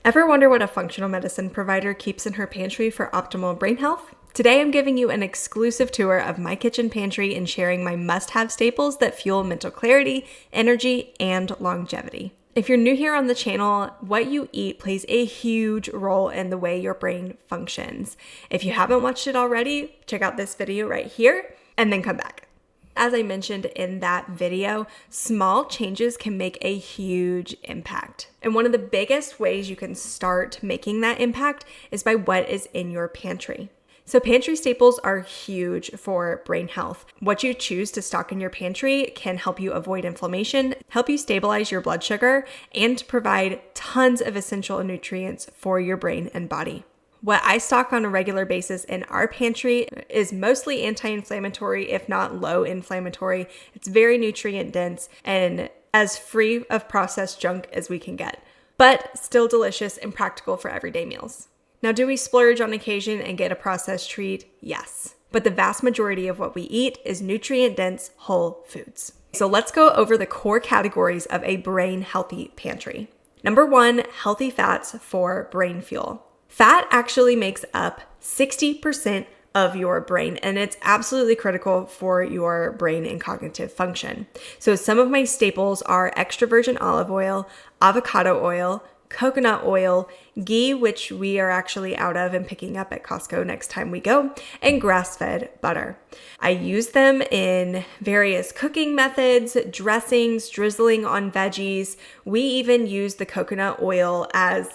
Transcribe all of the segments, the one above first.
Ever wonder what a functional medicine provider keeps in her pantry for optimal brain health? Today I'm giving you an exclusive tour of my kitchen pantry and sharing my must-have staples that fuel mental clarity, energy, and longevity. If you're new here on the channel, what you eat plays a huge role in the way your brain functions. If you haven't watched it already, check out this video right here and then come back. As I mentioned in that video, small changes can make a huge impact. And one of the biggest ways you can start making that impact is by what is in your pantry. So pantry staples are huge for brain health. What you choose to stock in your pantry can help you avoid inflammation, help you stabilize your blood sugar, and provide tons of essential nutrients for your brain and body. What I stock on a regular basis in our pantry is mostly anti-inflammatory, if not low inflammatory. It's very nutrient dense and as free of processed junk as we can get, but still delicious and practical for everyday meals. Now, do we splurge on occasion and get a processed treat? Yes, but the vast majority of what we eat is nutrient dense whole foods. So let's go over the core categories of a brain healthy pantry. Number one, healthy fats for brain fuel. Fat actually makes up 60% of your brain, and it's absolutely critical for your brain and cognitive function. So some of my staples are extra virgin olive oil, avocado oil, coconut oil, ghee, which we are actually out of and picking up at Costco next time we go, and grass-fed butter. I use them in various cooking methods, dressings, drizzling on veggies. We even use the coconut oil as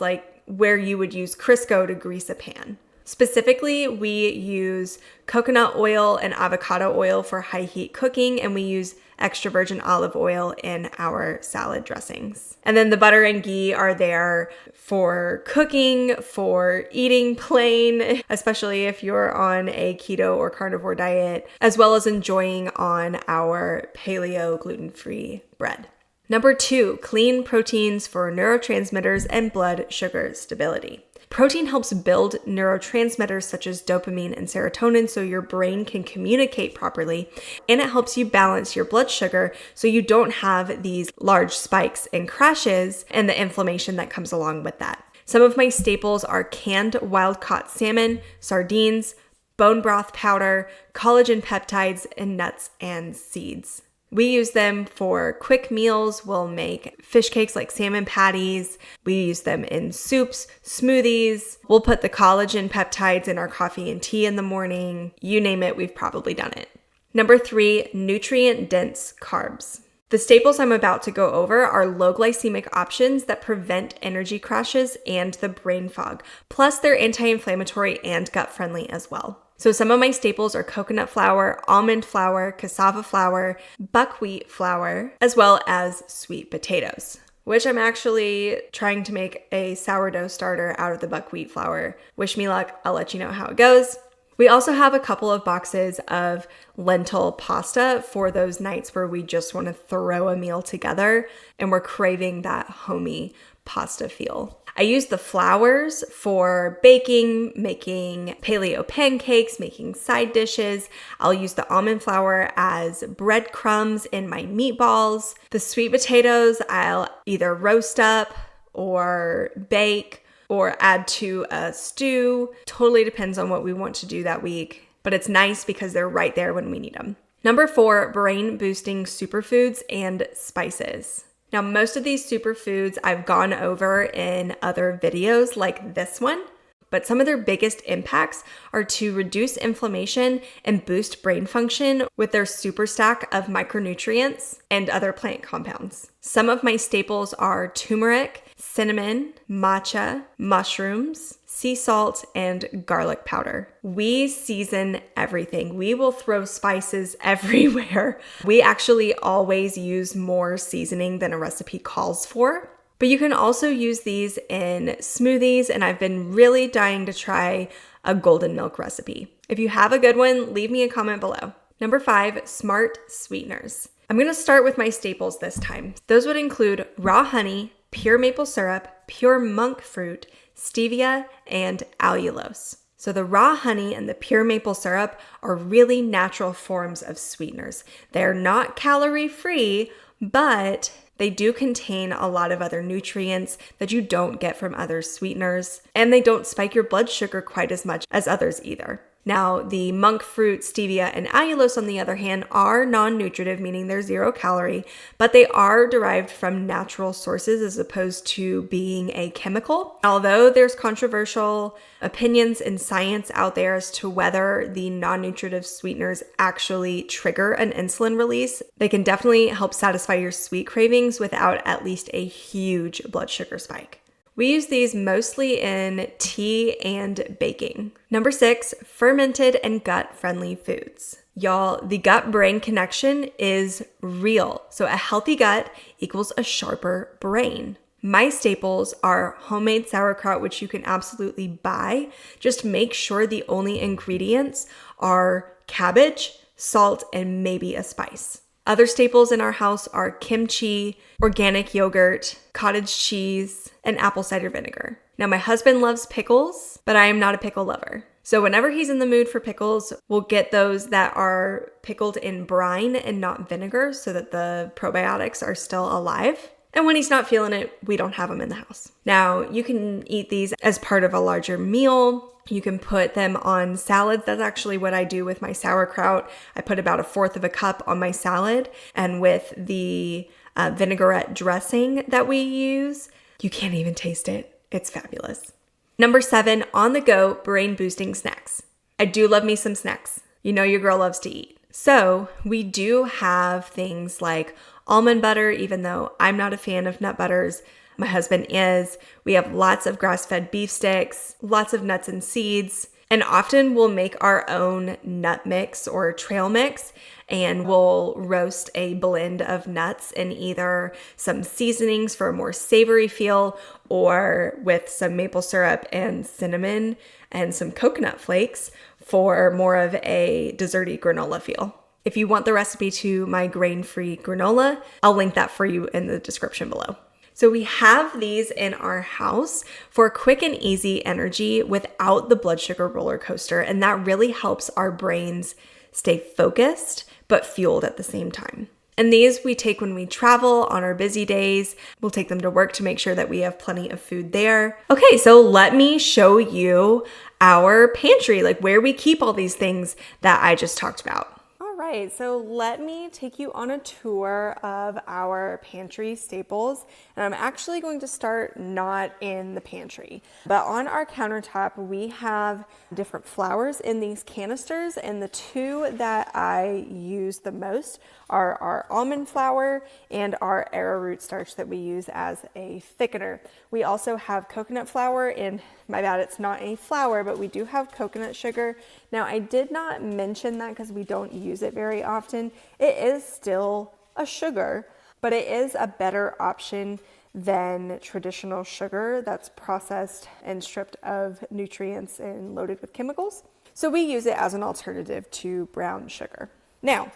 where you would use Crisco to grease a pan. Specifically, we use coconut oil and avocado oil for high heat cooking, and we use extra virgin olive oil in our salad dressings. And then the butter and ghee are there for cooking, for eating plain, especially if you're on a keto or carnivore diet, as well as enjoying on our paleo gluten-free bread. Number two, clean proteins for neurotransmitters and blood sugar stability. Protein helps build neurotransmitters such as dopamine and serotonin so your brain can communicate properly, and it helps you balance your blood sugar so you don't have these large spikes and crashes and the inflammation that comes along with that. Some of my staples are canned wild-caught salmon, sardines, bone broth powder, collagen peptides, and nuts and seeds. We use them for quick meals. We'll make fish cakes like salmon patties. We use them in soups, smoothies. We'll put the collagen peptides in our coffee and tea in the morning. You name it, we've probably done it. Number three, nutrient-dense carbs. The staples I'm about to go over are low glycemic options that prevent energy crashes and the brain fog. Plus, they're anti-inflammatory and gut-friendly as well. So some of my staples are coconut flour, almond flour, cassava flour, buckwheat flour, as well as sweet potatoes, which I'm actually trying to make a sourdough starter out of the buckwheat flour. Wish me luck. I'll let you know how it goes. We also have a couple of boxes of lentil pasta for those nights where we just want to throw a meal together and we're craving that homey pasta feel. I use the flours for baking, making paleo pancakes, making side dishes. I'll use the almond flour as breadcrumbs in my meatballs. The sweet potatoes, I'll either roast up or bake or add to a stew. Totally depends on what we want to do that week, but it's nice because they're right there when we need them. Number four, brain boosting superfoods and spices. Now, most of these superfoods I've gone over in other videos like this one, but some of their biggest impacts are to reduce inflammation and boost brain function with their super stack of micronutrients and other plant compounds. Some of my staples are turmeric, cinnamon, matcha, mushrooms, sea salt, and garlic powder. We season everything. We will throw spices everywhere. We actually always use more seasoning than a recipe calls for. But you can also use these in smoothies, and I've been really dying to try a golden milk recipe. If you have a good one, leave me a comment below. Number five, smart sweeteners. I'm gonna start with my staples this time. Those would include raw honey, pure maple syrup, pure monk fruit, stevia, and allulose. So the raw honey and the pure maple syrup are really natural forms of sweeteners. They're not calorie-free, but They do contain a lot of other nutrients that you don't get from other sweeteners, and they don't spike your blood sugar quite as much as others either. Now, the monk fruit, stevia, and allulose, on the other hand, are non-nutritive, meaning they're 0 calorie, but they are derived from natural sources as opposed to being a chemical. Although there's controversial opinions in science out there as to whether the non-nutritive sweeteners actually trigger an insulin release, they can definitely help satisfy your sweet cravings without at least a huge blood sugar spike. We use these mostly in tea and baking. Number 6, fermented and gut-friendly foods. Y'all, the gut-brain connection is real. So a healthy gut equals a sharper brain. My staples are homemade sauerkraut, which you can absolutely buy. Just make sure the only ingredients are cabbage, salt, and maybe a spice. Other staples in our house are kimchi, organic yogurt, cottage cheese, and apple cider vinegar. Now, my husband loves pickles, but I am not a pickle lover. So whenever he's in the mood for pickles, we'll get those that are pickled in brine and not vinegar so that the probiotics are still alive. And when he's not feeling it, we don't have them in the house. Now, you can eat these as part of a larger meal. You can put them on salads. That's actually what I do with my sauerkraut. I put about 1/4 of a cup on my salad, and with the vinaigrette dressing that we use, you can't even taste it. It's fabulous. Number 7, on the go, brain boosting snacks. I do love me some snacks. You know your girl loves to eat. So we do have things like almond butter, even though I'm not a fan of nut butters. My husband is. We have lots of grass-fed beef sticks, lots of nuts and seeds, and often we'll make our own nut mix or trail mix, and we'll roast a blend of nuts in either some seasonings for a more savory feel or with some maple syrup and cinnamon and some coconut flakes for more of a desserty granola feel. If you want the recipe to my grain-free granola, I'll link that for you in the description below. So we have these in our house for quick and easy energy without the blood sugar roller coaster, and that really helps our brains stay focused but fueled at the same time. And these we take when we travel on our busy days. We'll take them to work to make sure that we have plenty of food there. Okay, so let me show you our pantry, like where we keep all these things that I just talked about. All right, so let me take you on a tour of our pantry staples. And I'm actually going to start not in the pantry, but on our countertop, we have different flours in these canisters. And the two that I use the most are our almond flour and our arrowroot starch that we use as a thickener. We also have coconut flour, and my bad, it's not a flour, but we do have coconut sugar. Now, I did not mention that because we don't use it very often. It is still a sugar, but it is a better option than traditional sugar that's processed and stripped of nutrients and loaded with chemicals. So we use it as an alternative to brown sugar. Now,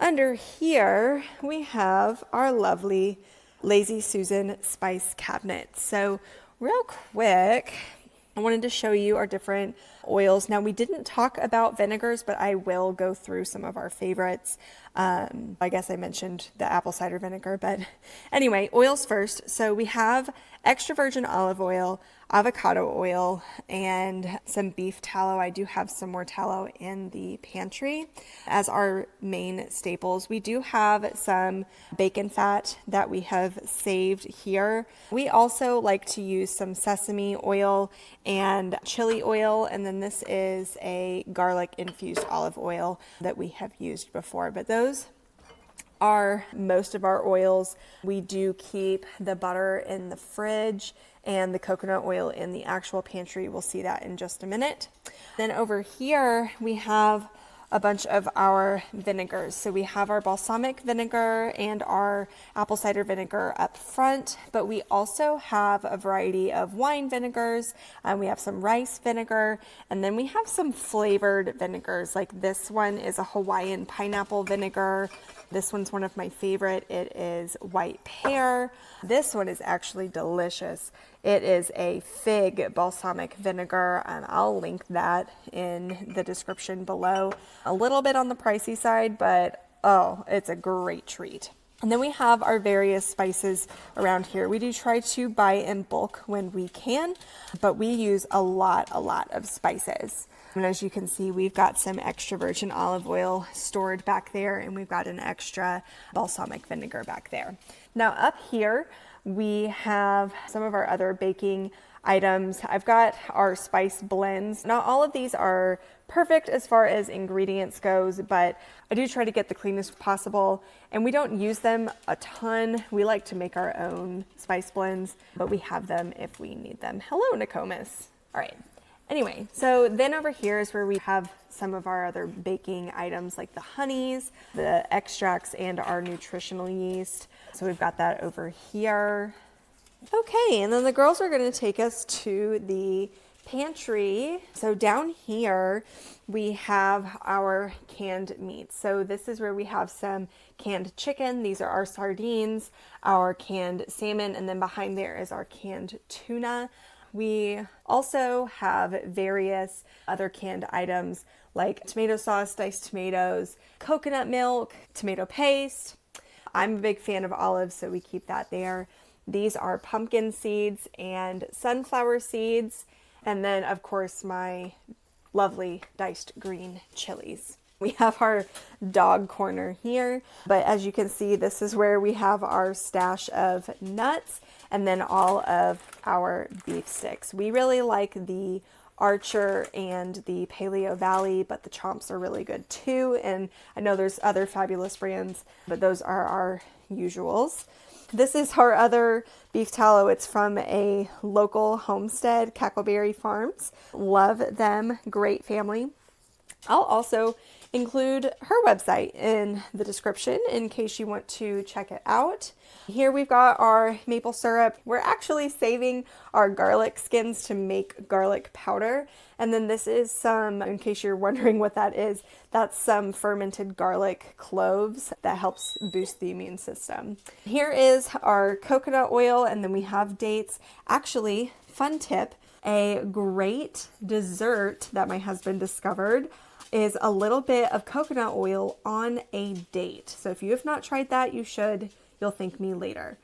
under here, we have our lovely Lazy Susan spice cabinet. So real quick, I wanted to show you our different oils. Now, we didn't talk about vinegars, but I will go through some of our favorites. I guess I mentioned the apple cider vinegar, but anyway, oils first. So we have extra virgin olive oil, avocado oil, and some beef tallow. I do have some more tallow in the pantry as our main staples. We do have some bacon fat that we have saved here. We also like to use some sesame oil and chili oil, and then this is a garlic infused olive oil that we have used before. But those are most of our oils. We do keep the butter in the fridge and the coconut oil in the actual pantry. We'll see that in just a minute. Then over here we have a bunch of our vinegars. So we have our balsamic vinegar and our apple cider vinegar up front, but we also have a variety of wine vinegars. We have some rice vinegar, and then we have some flavored vinegars. Like this one is a Hawaiian pineapple vinegar. This one's one of my favorite. It is white pear. This one is actually delicious. It is a fig balsamic vinegar, and I'll link that in the description below. A little bit on the pricey side, but oh, it's a great treat. And then we have our various spices around here. We do try to buy in bulk when we can, but we use a lot of spices. And as you can see, we've got some extra virgin olive oil stored back there, and we've got an extra balsamic vinegar back there. Now up here, we have some of our other baking items. I've got our spice blends. Not all of these are perfect as far as ingredients goes, but I do try to get the cleanest possible, and we don't use them a ton. We like to make our own spice blends, but we have them if we need them. Hello, Nokomis. All right. Anyway, so then over here is where we have some of our other baking items like the honeys, the extracts, and our nutritional yeast. So we've got that over here. Okay, and then the girls are going to take us to the pantry. So down here we have our canned meats. So this is where we have some canned chicken. These are our sardines, our canned salmon, and then behind there is our canned tuna. We also have various other canned items like tomato sauce, diced tomatoes, coconut milk, tomato paste. I'm a big fan of olives, so we keep that there. These are pumpkin seeds and sunflower seeds. And then, of course, my lovely diced green chilies. We have our dog corner here, but as you can see, this is where we have our stash of nuts and then all of our beef sticks. We really like the Archer and the Paleo Valley, but the Chomps are really good too. And I know there's other fabulous brands, but those are our usuals. This is our other beef tallow. It's from a local homestead, Cackleberry Farms. Love them. Great family. I'll also include her website in the description in case you want to check it out. Here we've got our maple syrup. We're actually saving our garlic skins to make garlic powder. And then this is some, in case you're wondering what that is, that's some fermented garlic cloves that helps boost the immune system. Here is our coconut oil, and then we have dates. Actually, fun tip, a great dessert that my husband discovered is a little bit of coconut oil on a date. So if you have not tried that, you should. You'll thank me later.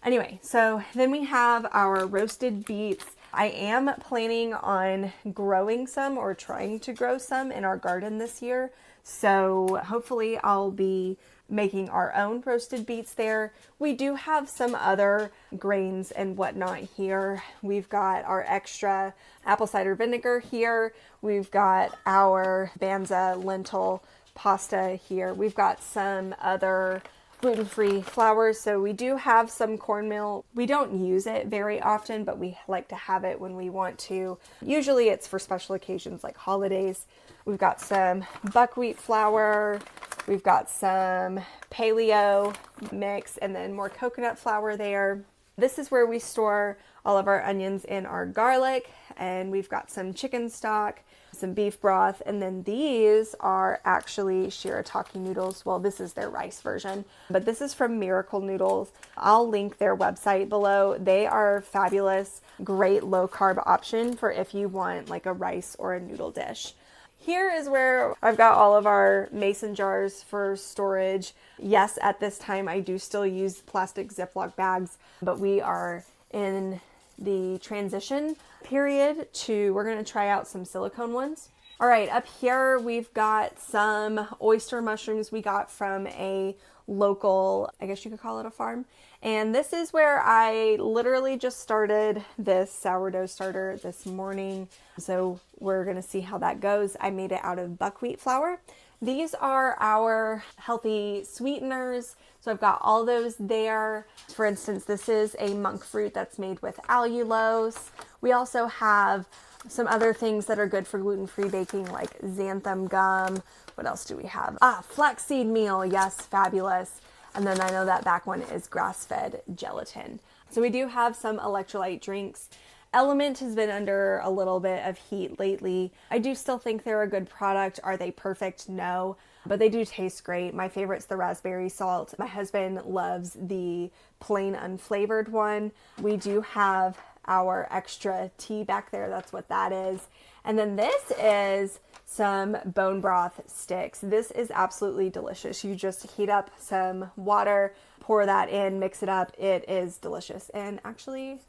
Anyway, so then we have our roasted beets. I am planning on growing some or trying to grow some in our garden this year. So hopefully I'll be making our own roasted beets there. We do have some other grains and whatnot here. We've got our extra apple cider vinegar here. We've got our Banza lentil pasta here. We've got some other gluten-free flours. So we do have some cornmeal. We don't use it very often, but we like to have it when we want to. Usually it's for special occasions like holidays. We've got some buckwheat flour. We've got some paleo mix and then more coconut flour there. This is where we store all of our onions and our garlic. And we've got some chicken stock, some beef broth, and then these are actually shirataki noodles. Well, this is their rice version, but this is from Miracle Noodles. I'll link their website below. They are fabulous, great low carb option for if you want like a rice or a noodle dish. Here is where I've got all of our mason jars for storage. Yes, at this time I do still use plastic Ziploc bags, but we are in the transition period to, we're going to try out some silicone ones. All right, up here we've got some oyster mushrooms we got from a local, I guess you could call it a farm. And this is where I literally just started this sourdough starter this morning. So we're going to see how that goes. I made it out of buckwheat flour. These are our healthy sweeteners. So I've got all those there. For instance, this is a monk fruit that's made with allulose. We also have some other things that are good for gluten-free baking like xanthan gum. What else do we have? Flaxseed meal. Yes, fabulous. And then I know that back one is grass-fed gelatin. So we do have some electrolyte drinks. Element has been under a little bit of heat lately. I do still think they're a good product. Are they perfect? No, but they do taste great. My favorite's the raspberry salt. My husband loves the plain unflavored one. We do have our extra tea back there. That's what that is. And then this is some bone broth sticks. This is absolutely delicious. You just heat up some water, pour that in, mix it up. It is delicious. And actually,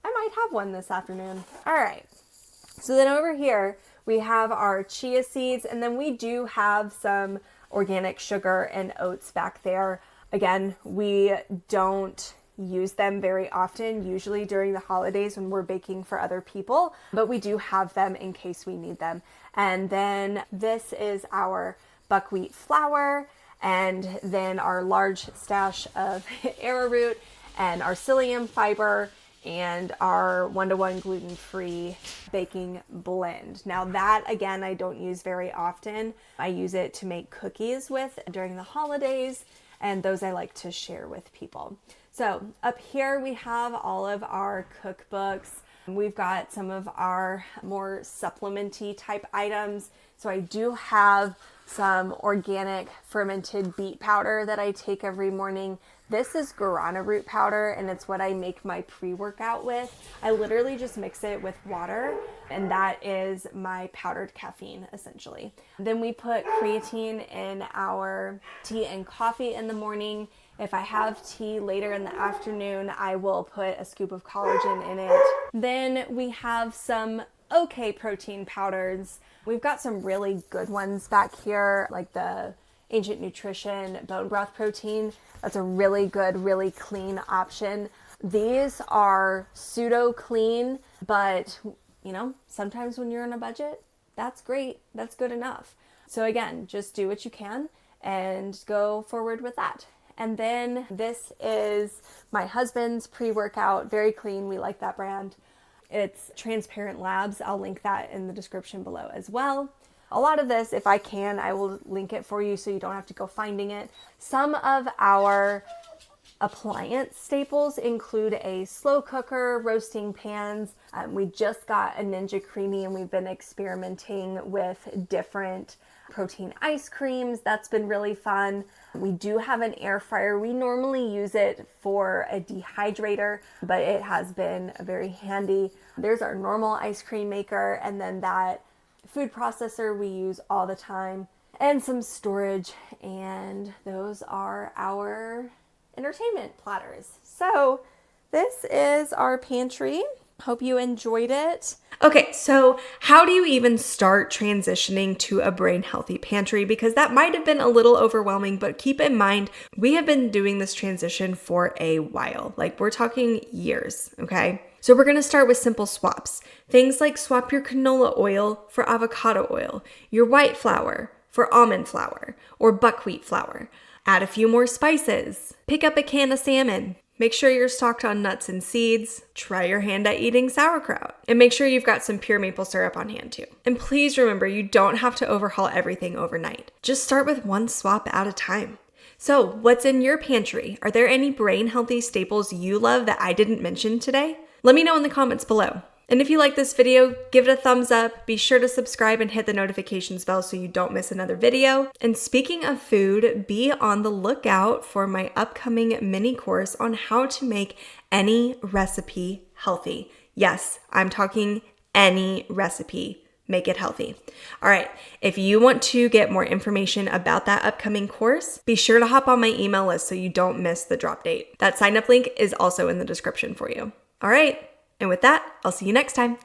I might have one this afternoon. All right. So then over here, we have our chia seeds, and then we do have some organic sugar and oats back there. Again, we don't use them very often, usually during the holidays when we're baking for other people, but we do have them in case we need them. And then this is our buckwheat flour, and then our large stash of arrowroot and our psyllium fiber and our 1-to-1 gluten-free baking blend. Now that, again, I don't use very often. I use it to make cookies with during the holidays, and those I like to share with people. So up here we have all of our cookbooks. We've got some of our more supplementy type items. So I do have some organic fermented beet powder that I take every morning. This is guarana root powder, and it's what I make my pre-workout with. I literally just mix it with water, and that is my powdered caffeine, essentially. Then we put creatine in our tea and coffee in the morning. If I have tea later in the afternoon, I will put a scoop of collagen in it. Then we have some OK protein powders. We've got some really good ones back here, like the Ancient Nutrition bone broth protein. That's a really good, really clean option. These are pseudo clean, but you know, sometimes when you're on a budget, that's great. That's good enough. So again, just do what you can and go forward with that. And then this is my husband's pre-workout, very clean. We like that brand. It's Transparent Labs. I'll link that in the description below as well. A lot of this, if I can, I will link it for you so you don't have to go finding it. Some of our appliance staples include a slow cooker, roasting pans. We just got a Ninja Creamy, and we've been experimenting with different protein ice creams. That's been really fun. We do have an air fryer. We normally use it for a dehydrator, but it has been very handy. There's our normal ice cream maker, and then that food processor we use all the time, and some storage, and those are our entertainment platters. So this is our pantry. Hope you enjoyed it. Okay, so how do you even start transitioning to a brain healthy pantry? Because that might have been a little overwhelming, but keep in mind, we have been doing this transition for a while. Like, we're talking years, okay? So we're gonna start with simple swaps. Things like swap your canola oil for avocado oil, your white flour for almond flour, or buckwheat flour. Add a few more spices. Pick up a can of salmon. Make sure you're stocked on nuts and seeds. Try your hand at eating sauerkraut. And make sure you've got some pure maple syrup on hand too. And please remember, you don't have to overhaul everything overnight. Just start with one swap at a time. So what's in your pantry? Are there any brain healthy staples you love that I didn't mention today? Let me know in the comments below. And if you like this video, give it a thumbs up. Be sure to subscribe and hit the notifications bell so you don't miss another video. And speaking of food, be on the lookout for my upcoming mini course on how to make any recipe healthy. Yes, I'm talking any recipe. Make it healthy. All right, if you want to get more information about that upcoming course, be sure to hop on my email list so you don't miss the drop date. That sign up link is also in the description for you. All right. And with that, I'll see you next time.